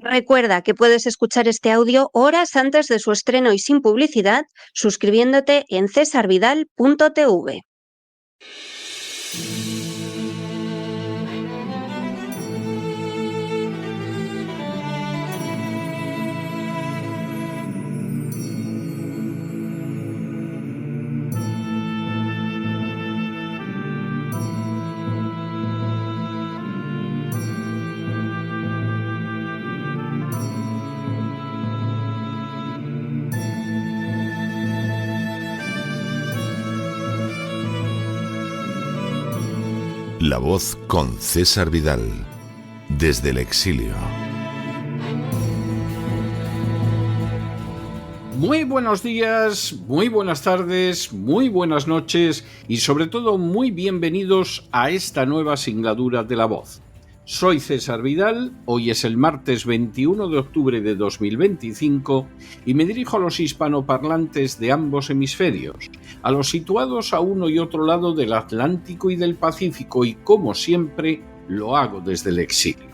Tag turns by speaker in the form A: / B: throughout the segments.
A: Recuerda que puedes escuchar este audio horas antes de su estreno y sin publicidad suscribiéndote en cesarvidal.tv.
B: La Voz con César Vidal, desde el exilio.
C: Muy buenos días, muy buenas tardes, muy buenas noches y sobre todo muy bienvenidos a esta nueva singladura de La Voz. Soy César Vidal, hoy es el martes 21 de octubre de 2025 y me dirijo a los hispanoparlantes de ambos hemisferios, a los situados a uno y otro lado del Atlántico y del Pacífico y, como siempre, lo hago desde el exilio.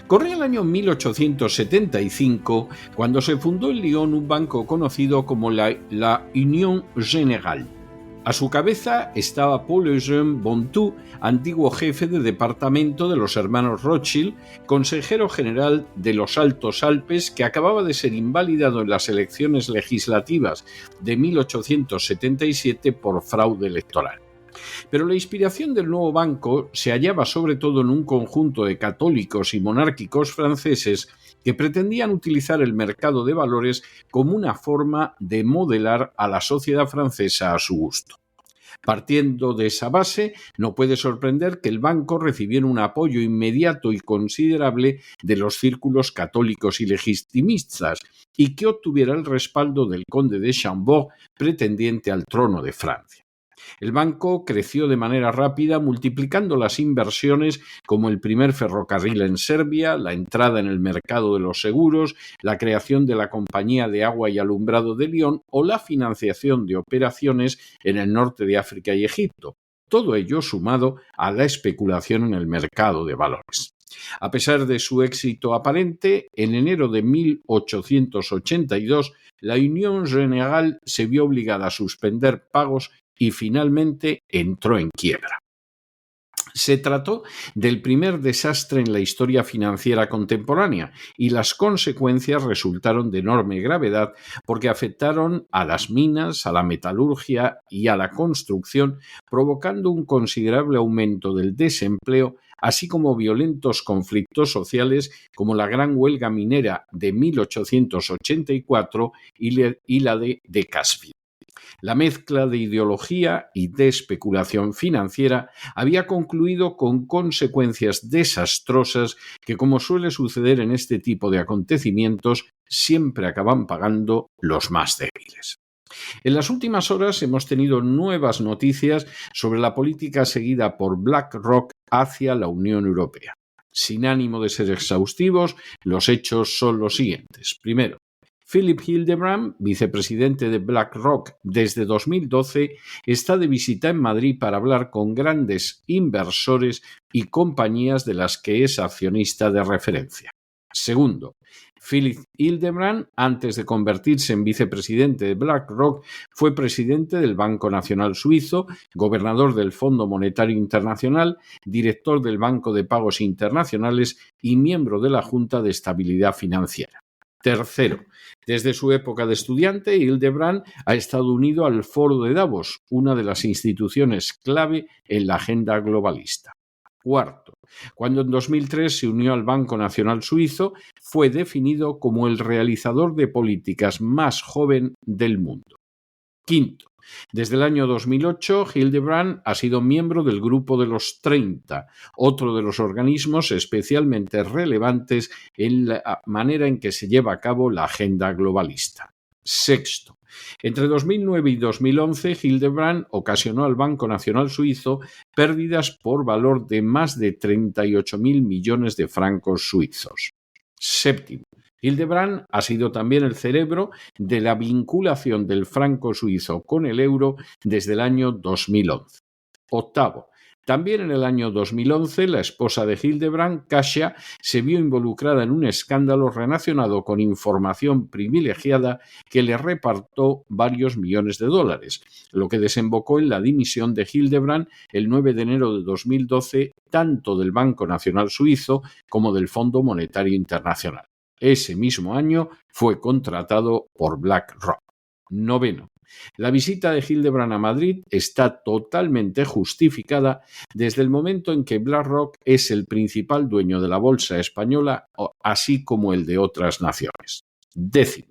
C: Corría el año 1875 cuando se fundó en Lyon un banco conocido como la Union Générale. A su cabeza estaba Paul Eugène Bontou, antiguo jefe de departamento de los hermanos Rothschild, consejero general de los Altos Alpes, que acababa de ser invalidado en las elecciones legislativas de 1877 por fraude electoral. Pero la inspiración del nuevo banco se hallaba sobre todo en un conjunto de católicos y monárquicos franceses que pretendían utilizar el mercado de valores como una forma de modelar a la sociedad francesa a su gusto. Partiendo de esa base, no puede sorprender que el banco recibiera un apoyo inmediato y considerable de los círculos católicos y legitimistas y que obtuviera el respaldo del conde de Chambord, pretendiente al trono de Francia. El banco creció de manera rápida, multiplicando las inversiones como el primer ferrocarril en Serbia, la entrada en el mercado de los seguros, la creación de la Compañía de Agua y Alumbrado de Lyon o la financiación de operaciones en el norte de África y Egipto. Todo ello sumado a la especulación en el mercado de valores. A pesar de su éxito aparente, en enero de 1882, la Union Générale se vio obligada a suspender pagos y finalmente entró en quiebra. Se trató del primer desastre en la historia financiera contemporánea y las consecuencias resultaron de enorme gravedad porque afectaron a las minas, a la metalurgia y a la construcción, provocando un considerable aumento del desempleo, así como violentos conflictos sociales como la Gran Huelga Minera de 1884 y la de Caspio. La mezcla de ideología y de especulación financiera había concluido con consecuencias desastrosas que, como suele suceder en este tipo de acontecimientos, siempre acaban pagando los más débiles. En las últimas horas hemos tenido nuevas noticias sobre la política seguida por BlackRock hacia la Unión Europea. Sin ánimo de ser exhaustivos, los hechos son los siguientes. Primero, Philip Hildebrand, vicepresidente de BlackRock desde 2012, está de visita en Madrid para hablar con grandes inversores y compañías de las que es accionista de referencia. Segundo, Philip Hildebrand, antes de convertirse en vicepresidente de BlackRock, fue presidente del Banco Nacional Suizo, gobernador del Fondo Monetario Internacional, director del Banco de Pagos Internacionales y miembro de la Junta de Estabilidad Financiera. Tercero, desde su época de estudiante, Hildebrand ha estado unido al Foro de Davos, una de las instituciones clave en la agenda globalista. Cuarto, cuando en 2003 se unió al Banco Nacional Suizo, fue definido como el realizador de políticas más joven del mundo. Quinto, desde el año 2008, Hildebrand ha sido miembro del Grupo de los 30, otro de los organismos especialmente relevantes en la manera en que se lleva a cabo la agenda globalista. Sexto, entre 2009 y 2011, Hildebrand ocasionó al Banco Nacional Suizo pérdidas por valor de más de 38.000 millones de francos suizos. Séptimo, Hildebrand ha sido también el cerebro de la vinculación del franco suizo con el euro desde el año 2011. Octavo, También en el año 2011, la esposa de Hildebrand, Kasia, se vio involucrada en un escándalo relacionado con información privilegiada que le repartió varios millones de dólares, lo que desembocó en la dimisión de Hildebrand el 9 de enero de 2012, tanto del Banco Nacional Suizo como del Fondo Monetario Internacional. Ese mismo año fue contratado por BlackRock. Noveno. La visita de Hildebrand a Madrid está totalmente justificada desde el momento en que BlackRock es el principal dueño de la bolsa española, así como el de otras naciones. Décimo.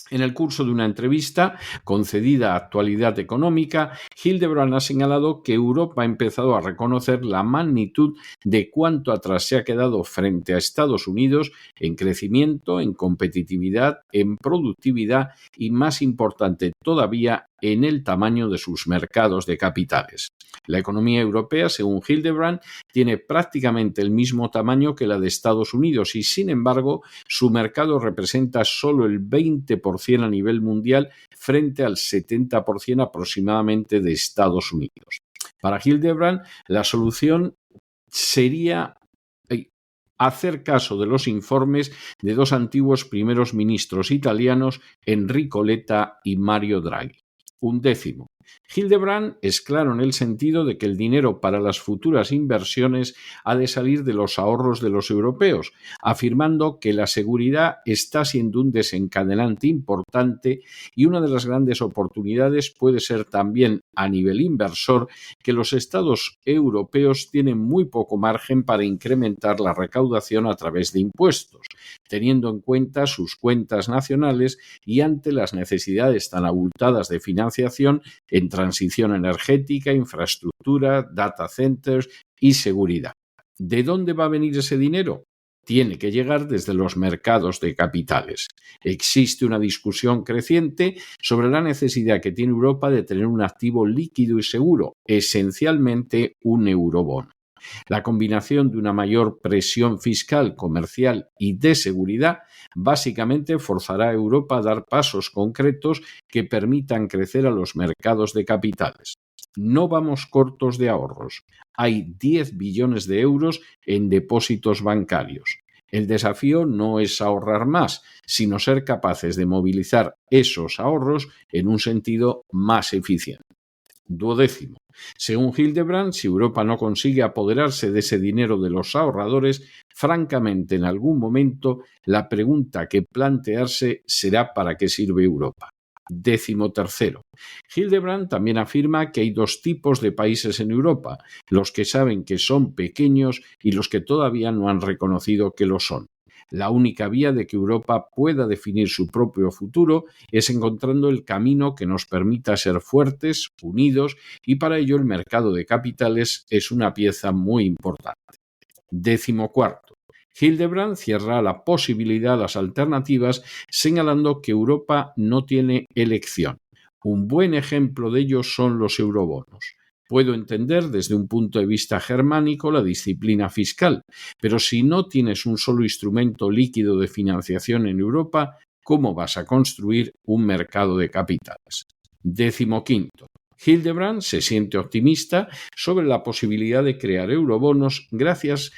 C: En el curso de una entrevista concedida a Actualidad Económica, Hildebrand ha señalado que Europa ha empezado a reconocer la magnitud de cuánto atrás se ha quedado frente a Estados Unidos en crecimiento, en competitividad, en productividad y, más importante todavía, en el tamaño de sus mercados de capitales. La economía europea, según Hildebrand, tiene prácticamente el mismo tamaño que la de Estados Unidos y, sin embargo, su mercado representa solo el 20% a nivel mundial frente al 70% aproximadamente de Estados Unidos. Para Hildebrand, la solución sería hacer caso de los informes de dos antiguos primeros ministros italianos, Enrico Letta y Mario Draghi. Undécimo. Hildebrand es claro en el sentido de que el dinero para las futuras inversiones ha de salir de los ahorros de los europeos, afirmando que la seguridad está siendo un desencadenante importante y una de las grandes oportunidades puede ser también a nivel inversor que los estados europeos tienen muy poco margen para incrementar la recaudación a través de impuestos, teniendo en cuenta sus cuentas nacionales y ante las necesidades tan abultadas de financiación en transición energética, infraestructura, data centers y seguridad. ¿De dónde va a venir ese dinero? Tiene que llegar desde los mercados de capitales. Existe una discusión creciente sobre la necesidad que tiene Europa de tener un activo líquido y seguro, esencialmente un eurobono. La combinación de una mayor presión fiscal, comercial y de seguridad básicamente forzará a Europa a dar pasos concretos que permitan crecer a los mercados de capitales. No vamos cortos de ahorros. Hay 10 billones de euros en depósitos bancarios. El desafío no es ahorrar más, sino ser capaces de movilizar esos ahorros en un sentido más eficiente. Duodécimo. Según Hildebrand, si Europa no consigue apoderarse de ese dinero de los ahorradores, francamente en algún momento la pregunta que plantearse será ¿para qué sirve Europa? 13. Hildebrand también afirma que hay dos tipos de países en Europa, los que saben que son pequeños y los que todavía no han reconocido que lo son. La única vía de que Europa pueda definir su propio futuro es encontrando el camino que nos permita ser fuertes, unidos, y para ello el mercado de capitales es una pieza muy importante. 14. Hildebrand cierra la posibilidad a las alternativas señalando que Europa no tiene elección. Un buen ejemplo de ello son los eurobonos. Puedo entender desde un punto de vista germánico la disciplina fiscal, pero si no tienes un solo instrumento líquido de financiación en Europa, ¿cómo vas a construir un mercado de capitales? 15. Hildebrand se siente optimista sobre la posibilidad de crear eurobonos gracias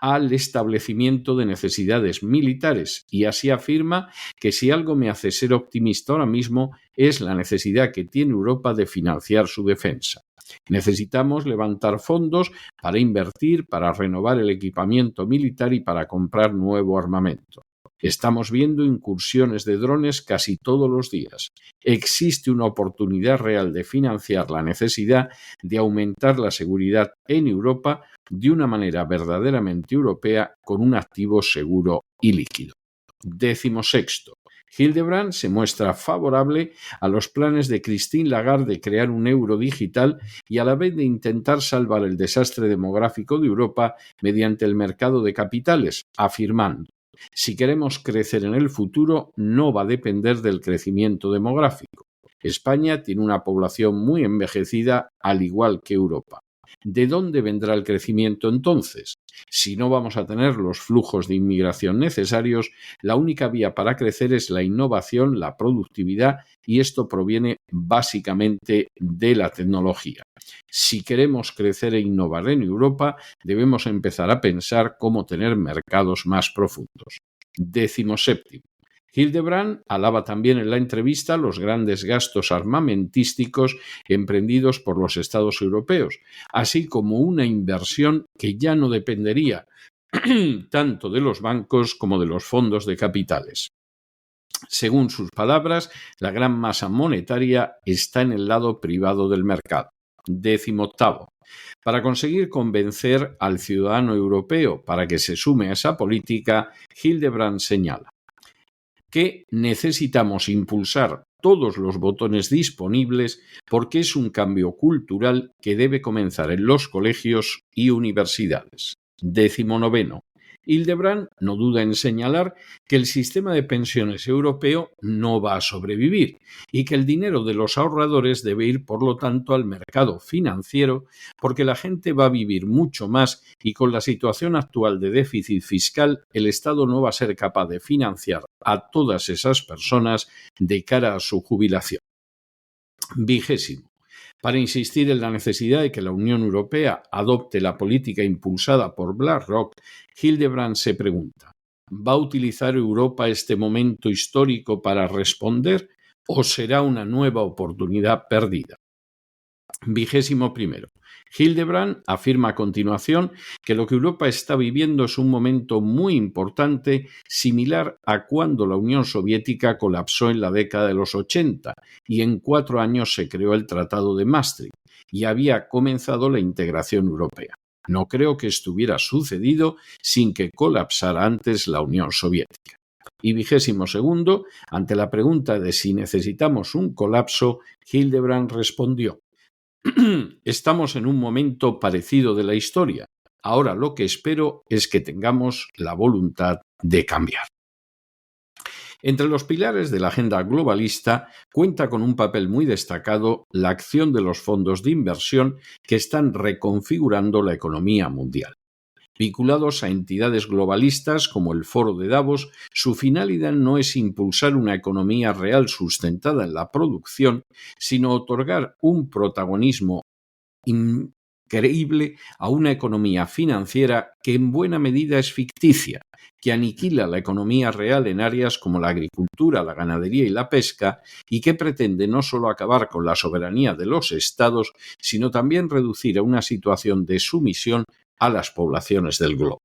C: al establecimiento de necesidades militares y así afirma que si algo me hace ser optimista ahora mismo es la necesidad que tiene Europa de financiar su defensa. Necesitamos levantar fondos para invertir, para renovar el equipamiento militar y para comprar nuevo armamento. Estamos viendo incursiones de drones casi todos los días. Existe una oportunidad real de financiar la necesidad de aumentar la seguridad en Europa de una manera verdaderamente europea con un activo seguro y líquido. 16. Hildebrand se muestra favorable a los planes de Christine Lagarde de crear un euro digital y a la vez de intentar salvar el desastre demográfico de Europa mediante el mercado de capitales, afirmando: si queremos crecer en el futuro, no va a depender del crecimiento demográfico. España tiene una población muy envejecida, al igual que Europa. ¿De dónde vendrá el crecimiento entonces? Si no vamos a tener los flujos de inmigración necesarios, la única vía para crecer es la innovación, la productividad, y esto proviene básicamente de la tecnología. Si queremos crecer e innovar en Europa, debemos empezar a pensar cómo tener mercados más profundos. 17. Hildebrand alaba también en la entrevista los grandes gastos armamentísticos emprendidos por los Estados europeos, así como una inversión que ya no dependería tanto de los bancos como de los fondos de capitales. Según sus palabras, la gran masa monetaria está en el lado privado del mercado. 18. Para conseguir convencer al ciudadano europeo para que se sume a esa política, Hildebrand señala que necesitamos impulsar todos los botones disponibles porque es un cambio cultural que debe comenzar en los colegios y universidades. 19. Hildebrand no duda en señalar que el sistema de pensiones europeo no va a sobrevivir y que el dinero de los ahorradores debe ir, por lo tanto, al mercado financiero porque la gente va a vivir mucho más y con la situación actual de déficit fiscal el Estado no va a ser capaz de financiar a todas esas personas de cara a su jubilación. 20. Para insistir en la necesidad de que la Unión Europea adopte la política impulsada por BlackRock, Hildebrand se pregunta, ¿va a utilizar Europa este momento histórico para responder o será una nueva oportunidad perdida? 21. Hildebrand afirma a continuación que lo que Europa está viviendo es un momento muy importante, similar a cuando la Unión Soviética colapsó en la década de los 80 y en 4 años se creó el Tratado de Maastricht y había comenzado la integración europea. No creo que esto hubiera sucedido sin que colapsara antes la Unión Soviética. Y 22, ante la pregunta de si necesitamos un colapso, Hildebrand respondió: estamos en un momento parecido de la historia. Ahora lo que espero es que tengamos la voluntad de cambiar. Entre los pilares de la agenda globalista cuenta con un papel muy destacado la acción de los fondos de inversión que están reconfigurando la economía mundial. Vinculados a entidades globalistas como el Foro de Davos, su finalidad no es impulsar una economía real sustentada en la producción, sino otorgar un protagonismo increíble a una economía financiera que en buena medida es ficticia, que aniquila la economía real en áreas como la agricultura, la ganadería y la pesca, y que pretende no solo acabar con la soberanía de los estados, sino también reducir a una situación de sumisión a las poblaciones del globo.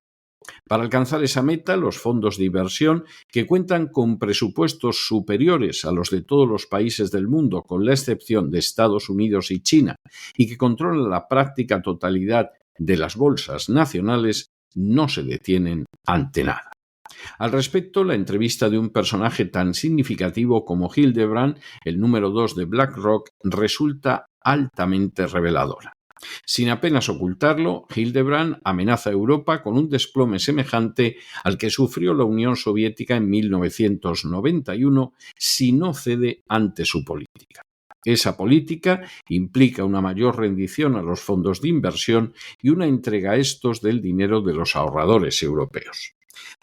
C: Para alcanzar esa meta, los fondos de inversión, que cuentan con presupuestos superiores a los de todos los países del mundo, con la excepción de Estados Unidos y China, y que controlan la práctica totalidad de las bolsas nacionales, no se detienen ante nada. Al respecto, la entrevista de un personaje tan significativo como Hildebrand, el número 2 de BlackRock, resulta altamente reveladora. Sin apenas ocultarlo, Hildebrand amenaza a Europa con un desplome semejante al que sufrió la Unión Soviética en 1991 si no cede ante su política. Esa política implica una mayor rendición a los fondos de inversión y una entrega a estos del dinero de los ahorradores europeos.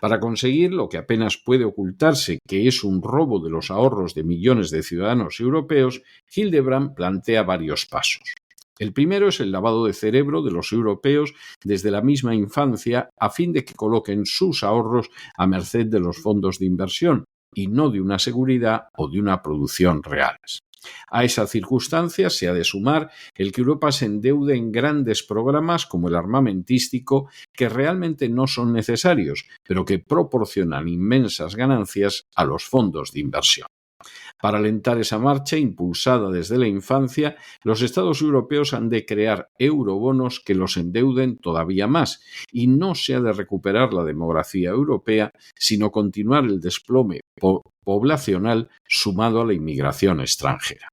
C: Para conseguir lo que apenas puede ocultarse, que es un robo de los ahorros de millones de ciudadanos europeos, Hildebrand plantea varios pasos. El primero es el lavado de cerebro de los europeos desde la misma infancia a fin de que coloquen sus ahorros a merced de los fondos de inversión y no de una seguridad o de una producción reales. A esa circunstancia se ha de sumar el que Europa se endeude en grandes programas como el armamentístico que realmente no son necesarios, pero que proporcionan inmensas ganancias a los fondos de inversión. Para alentar esa marcha impulsada desde la infancia, los Estados europeos han de crear eurobonos que los endeuden todavía más y no se ha de recuperar la demografía europea, sino continuar el desplome poblacional sumado a la inmigración extranjera.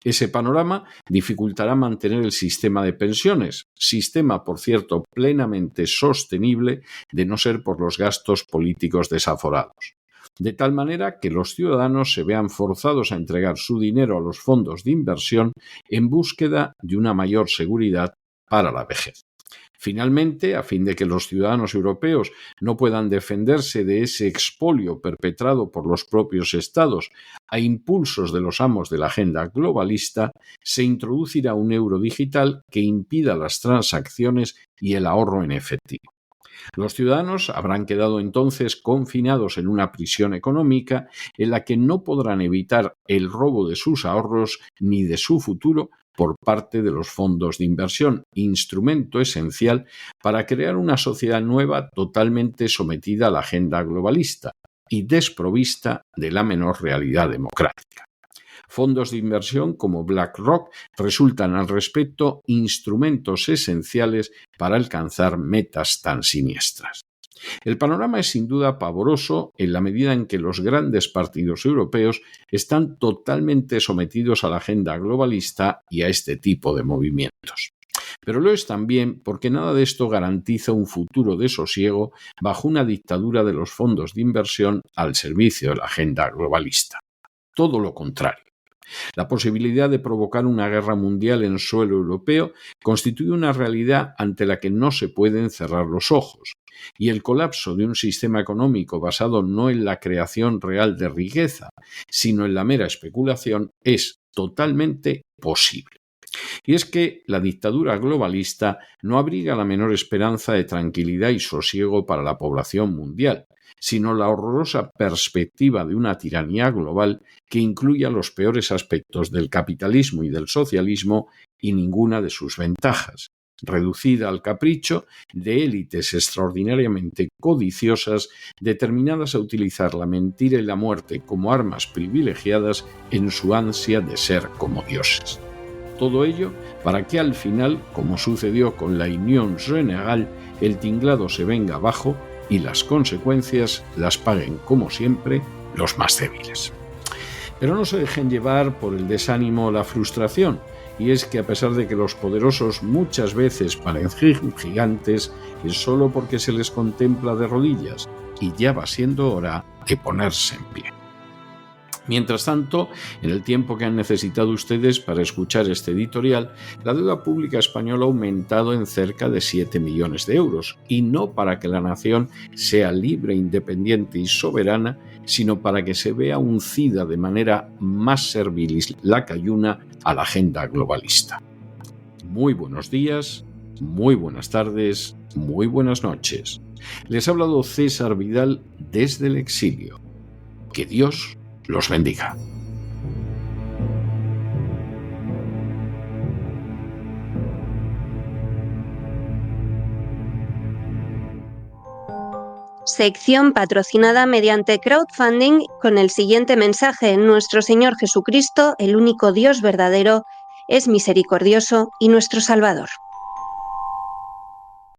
C: Ese panorama dificultará mantener el sistema de pensiones, sistema, por cierto, plenamente sostenible de no ser por los gastos políticos desaforados. De tal manera que los ciudadanos se vean forzados a entregar su dinero a los fondos de inversión en búsqueda de una mayor seguridad para la vejez. Finalmente, a fin de que los ciudadanos europeos no puedan defenderse de ese expolio perpetrado por los propios estados a impulsos de los amos de la agenda globalista, se introducirá un euro digital que impida las transacciones y el ahorro en efectivo. Los ciudadanos habrán quedado entonces confinados en una prisión económica en la que no podrán evitar el robo de sus ahorros ni de su futuro por parte de los fondos de inversión, instrumento esencial para crear una sociedad nueva totalmente sometida a la agenda globalista y desprovista de la menor realidad democrática. Fondos de inversión como BlackRock resultan al respecto instrumentos esenciales para alcanzar metas tan siniestras. El panorama es sin duda pavoroso en la medida en que los grandes partidos europeos están totalmente sometidos a la agenda globalista y a este tipo de movimientos. Pero lo es también porque nada de esto garantiza un futuro de sosiego bajo una dictadura de los fondos de inversión al servicio de la agenda globalista. Todo lo contrario. La posibilidad de provocar una guerra mundial en suelo europeo constituye una realidad ante la que no se pueden cerrar los ojos, y el colapso de un sistema económico basado no en la creación real de riqueza, sino en la mera especulación, es totalmente posible. Y es que la dictadura globalista no abriga la menor esperanza de tranquilidad y sosiego para la población mundial, sino la horrorosa perspectiva de una tiranía global que incluya los peores aspectos del capitalismo y del socialismo y ninguna de sus ventajas, reducida al capricho de élites extraordinariamente codiciosas determinadas a utilizar la mentira y la muerte como armas privilegiadas en su ansia de ser como dioses. Todo ello para que al final, como sucedió con la Unión Générale, el tinglado se venga abajo y las consecuencias las paguen, como siempre, los más débiles. Pero no se dejen llevar por el desánimo o la frustración, y es que a pesar de que los poderosos muchas veces parecen gigantes, es solo porque se les contempla de rodillas, y ya va siendo hora de ponerse en pie. Mientras tanto, en el tiempo que han necesitado ustedes para escuchar este editorial, la deuda pública española ha aumentado en cerca de 7 millones de euros, y no para que la nación sea libre, independiente y soberana, sino para que se vea uncida de manera más servil y lacayuna a la agenda globalista. Muy buenos días, muy buenas tardes, muy buenas noches. Les ha hablado César Vidal desde el exilio. Que Dios los bendiga.
A: Sección patrocinada mediante crowdfunding con el siguiente mensaje: Nuestro Señor Jesucristo, el único Dios verdadero, es misericordioso y nuestro Salvador.